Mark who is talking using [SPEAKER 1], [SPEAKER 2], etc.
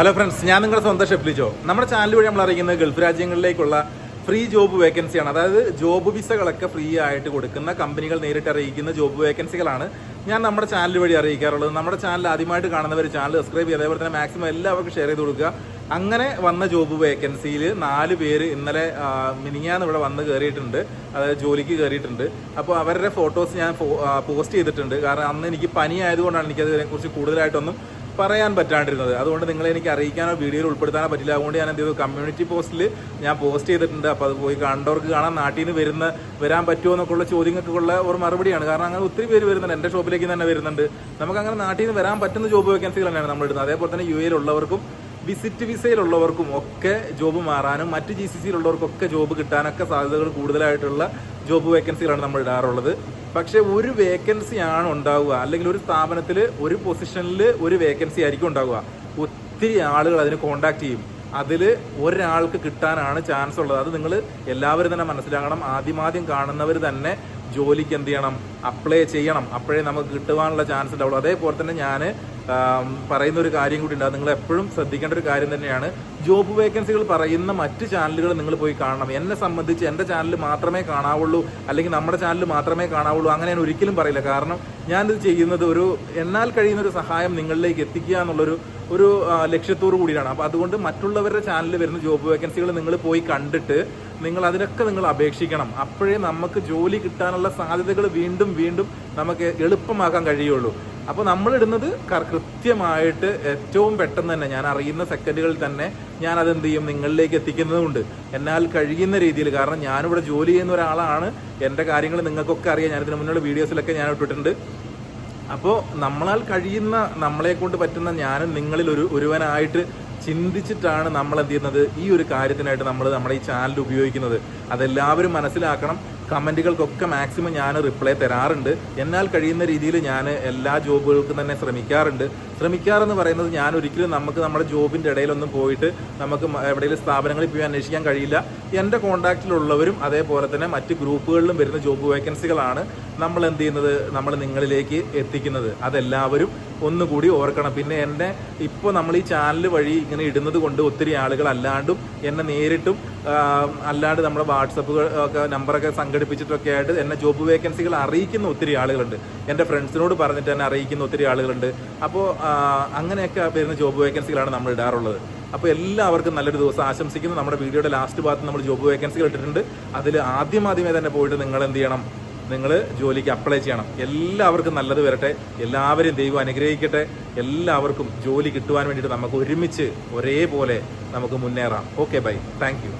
[SPEAKER 1] Hello friends, ഞാൻ നിങ്ങളുടെ സ്വന്തം ഷെഫ്ലിജോ. നമ്മുടെ ചാനൽ വഴി നമ്മൾ അറിയിക്കുന്നത് ഗൾഫ് രാജ്യങ്ങളിലേക്കുള്ള ഫ്രീ ജോബ് വേക്കൻസിയാണ്. അതായത് ജോബ് വിസകളൊക്കെ ഫ്രീ ആയിട്ട് കൊടുക്കുന്ന കമ്പനികൾ നേരിട്ട് അറിയിക്കുന്ന ജോബ് വേക്കൻസികളാണ് ഞാൻ നമ്മുടെ ചാനൽ വഴി അറിയിക്കാറുള്ളത്. നമ്മുടെ ചാനൽ ആദ്യമായിട്ട് കാണുന്നവർ ചാനൽ സബ്സ്ക്രൈബ് ചെയ്യുക, അതേപോലെ തന്നെ മാക്സിമം എല്ലാവർക്കും ഷെയർ ചെയ്ത് കൊടുക്കുക. അങ്ങനെ വന്ന ജോബ് വേക്കൻസിയിൽ 4 പേര് ഇന്നലെ മിനിങ്ങാന്ന് ഇവിടെ വന്ന് കയറിയിട്ടുണ്ട്, അതായത് ജോലിക്ക് കയറിയിട്ടുണ്ട്. അപ്പോൾ അവരുടെ ഫോട്ടോസ് ഞാൻ പോസ്റ്റ് ചെയ്തിട്ടുണ്ട്. കാരണം അന്ന് എനിക്ക് പനി ആയതുകൊണ്ടാണ് എനിക്കതിനെക്കുറിച്ച് കൂടുതലായിട്ടൊന്നും പറയാൻ പറ്റാണ്ടിരുന്നത്. അതുകൊണ്ട് നിങ്ങളെ എനിക്ക് അറിയിക്കാനോ വീഡിയോയിൽ ഉൾപ്പെടുത്താനോ പറ്റില്ല. അതുകൊണ്ട് ഞാൻ എന്ത് ചെയ്തു, കമ്മ്യൂണിറ്റി പോസ്റ്റിൽ ഞാൻ പോസ്റ്റ് ചെയ്തിട്ടുണ്ട്. അപ്പോൾ അത് പോയി കണ്ടവർക്ക് കാണാൻ. നാട്ടിൽ നിന്ന് വരാൻ പറ്റുമോ എന്നൊക്കെയുള്ള ചോദ്യങ്ങൾക്കുള്ള ഒരു മറുപടിയാണ്. കാരണം അങ്ങനെ ഒത്തിരി പേര് വരുന്നുണ്ട്, എൻ്റെ ഷോപ്പിലേക്ക് തന്നെ വരുന്നുണ്ട്. നമുക്കങ്ങനെ നാട്ടിൽ നിന്ന് വരാൻ പറ്റുന്ന ജോബ് വേക്കൻസികൾ തന്നെയാണ് നമ്മൾ ഇടുന്നത്. അതേപോലെ തന്നെ UAE ഉള്ളവർക്കും വിസിറ്റ് വിസയിലുള്ളവർക്കും ഒക്കെ ജോബ് മാറാനും മറ്റ് GCCയിലുള്ളവർക്കൊക്കെ ജോബ് കിട്ടാനൊക്കെ സാധ്യതകൾ കൂടുതലായിട്ടുള്ള ജോബ് വേക്കൻസികളാണ് നമ്മൾ ഇടാറുള്ളത്. പക്ഷേ ഒരു വേക്കൻസി ആണ് ഉണ്ടാവുക, അല്ലെങ്കിൽ ഒരു സ്ഥാപനത്തിൽ ഒരു പൊസിഷനിൽ ഒരു വേക്കൻസി ആയിരിക്കും ഉണ്ടാവുക. ഒത്തിരി ആളുകൾ അതിന് കോണ്ടാക്ട് ചെയ്യും. അതിൽ ഒരാൾക്ക് കിട്ടാനാണ് ചാൻസ് ഉള്ളത്. അത് നിങ്ങൾ എല്ലാവരും തന്നെ മനസ്സിലാക്കണം. ആദ്യം കാണുന്നവർ തന്നെ ജോലിക്ക് എന്ത് ചെയ്യണം, അപ്ലൈ ചെയ്യണം. അപ്പോഴേ നമുക്ക് കിട്ടുവാനുള്ള ചാൻസ് ഉണ്ടാവുള്ളൂ. അതേപോലെ തന്നെ ഞാൻ പറയുന്ന ഒരു കാര്യം കൂടി ഉണ്ട്. അത് നിങ്ങൾ എപ്പോഴും ശ്രദ്ധിക്കേണ്ട ഒരു കാര്യം തന്നെയാണ്. ജോബ് വേക്കൻസികൾ പറയുന്ന മറ്റ് ചാനലുകൾ നിങ്ങൾ പോയി കാണണം. എന്നെ സംബന്ധിച്ച് എൻ്റെ ചാനൽ മാത്രമേ കാണാവുള്ളൂ, അല്ലെങ്കിൽ നമ്മുടെ ചാനൽ മാത്രമേ കാണാവുള്ളൂ, അങ്ങനെ ഞാൻ ഒരിക്കലും പറയില്ല. കാരണം ഞാനിത് ചെയ്യുന്നത് എന്നാൽ കഴിയുന്ന ഒരു സഹായം നിങ്ങളിലേക്ക് എത്തിക്കുക എന്നുള്ളൊരു ലക്ഷ്യത്തോടു കൂടിയാണ്. അപ്പോൾ അതുകൊണ്ട് മറ്റുള്ളവരുടെ ചാനലിൽ വരുന്ന ജോബ് വേക്കൻസികൾ നിങ്ങൾ പോയി കണ്ടിട്ട് അതിനൊക്കെ നിങ്ങൾ അപേക്ഷിക്കണം. അപ്പോഴേ നമുക്ക് ജോലി കിട്ടാനുള്ള സാധ്യതകൾ വീണ്ടും നമുക്ക് എളുപ്പമാക്കാൻ കഴിയുള്ളൂ. അപ്പോൾ നമ്മളിടുന്നത് കൃത്യമായിട്ട് ഏറ്റവും പെട്ടെന്ന് തന്നെ, ഞാൻ അറിയുന്ന സെക്കൻഡുകളിൽ തന്നെ ഞാൻ അതെന്ത് ചെയ്യും, നിങ്ങളിലേക്ക് എത്തിക്കുന്നതുകൊണ്ട് എന്നാൽ കഴിയുന്ന രീതിയിൽ. കാരണം ഞാനിവിടെ ജോലി ചെയ്യുന്ന ഒരാളാണ്, എൻ്റെ കാര്യങ്ങൾ നിങ്ങൾക്കൊക്കെ അറിയാം. ഞാനിതിന് മുന്നുള്ള വീഡിയോസിലൊക്കെ ഞാൻ ഇട്ടിട്ടുണ്ട്. അപ്പോൾ നമ്മളാൽ കഴിയുന്ന, നമ്മളെ കൊണ്ട് പറ്റുന്ന, ഞാനും നിങ്ങളിൽ ഒരുവനായിട്ട് ചിന്തിച്ചിട്ടാണ് നമ്മൾ എന്ത് ചെയ്യുന്നത്, ഈ ഒരു കാര്യത്തിനായിട്ട് നമ്മുടെ ഈ ചാനൽ ഉപയോഗിക്കുന്നത്. അതെല്ലാവരും മനസ്സിലാക്കണം. കമൻറ്റുകൾക്കൊക്കെ മാക്സിമം ഞാൻ റിപ്ലൈ തരാറുണ്ട്. എന്നാൽ കഴിയുന്ന രീതിയിൽ ഞാൻ എല്ലാ ജോബുകൾക്കും തന്നെ ശ്രമിക്കാറെന്ന് പറയുന്നത്, ഞാൻ ഒരിക്കലും നമ്മുടെ ജോബിൻ്റെ ഇടയിലൊന്നും പോയിട്ട് നമുക്ക് എവിടെയെങ്കിലും സ്ഥാപനങ്ങളിൽ പോയി അന്വേഷിക്കാൻ കഴിയില്ല. എൻ്റെ കോൺടാക്റ്റിലുള്ളവരും അതേപോലെ തന്നെ മറ്റ് ഗ്രൂപ്പുകളിലും വരുന്ന ജോബ് വേക്കൻസികളാണ് നമ്മൾ എന്ത് ചെയ്യുന്നത്, നമ്മൾ നിങ്ങളിലേക്ക് എത്തിക്കുന്നത്. അതെല്ലാവരും ഒന്നുകൂടി ഓർക്കണം. പിന്നെ ഇപ്പോൾ നമ്മൾ ഈ ചാനൽ വഴി ഇങ്ങനെ ഇടുന്നത് കൊണ്ട് ഒത്തിരി ആളുകൾ അല്ലാണ്ടും എന്നെ നേരിട്ടും അല്ലാണ്ട് നമ്മുടെ വാട്സപ്പുകൾ ഒക്കെ നമ്പറൊക്കെ സംഘടിപ്പിച്ചിട്ടൊക്കെ ആയിട്ട് എന്നെ ജോബ് വേക്കൻസികൾ അറിയിക്കുന്ന ഒത്തിരി ആളുകളുണ്ട്. എൻ്റെ ഫ്രണ്ട്സിനോട് പറഞ്ഞിട്ട് എന്നെ അറിയിക്കുന്ന ഒത്തിരി ആളുകളുണ്ട്. അപ്പോൾ അങ്ങനെയൊക്കെ വരുന്ന ജോബ് വേക്കൻസികളാണ് നമ്മൾ ഇടാറുള്ളത്. അപ്പോൾ എല്ലാവർക്കും നല്ലൊരു ദിവസം ആശംസിക്കുന്നു. നമ്മുടെ വീഡിയോയുടെ ലാസ്റ്റ് ഭാഗത്ത് നമ്മൾ ജോബ് വേക്കൻസികൾ ഇട്ടിട്ടുണ്ട്. അതിൽ ആദ്യമേ തന്നെ പോയിട്ട് നിങ്ങൾ എന്ത് ചെയ്യണം, നിങ്ങൾ ജോലിക്ക് അപ്ലൈ ചെയ്യണം. എല്ലാവർക്കും നല്ലത് വരട്ടെ. എല്ലാവരും ദൈവം അനുഗ്രഹിക്കട്ടെ. എല്ലാവർക്കും ജോലി കിട്ടുവാൻ വേണ്ടിയിട്ട് നമുക്ക് ഒരുമിച്ച് ഒരേപോലെ നമുക്ക് മുന്നേറാം. Okay, bye, thank U.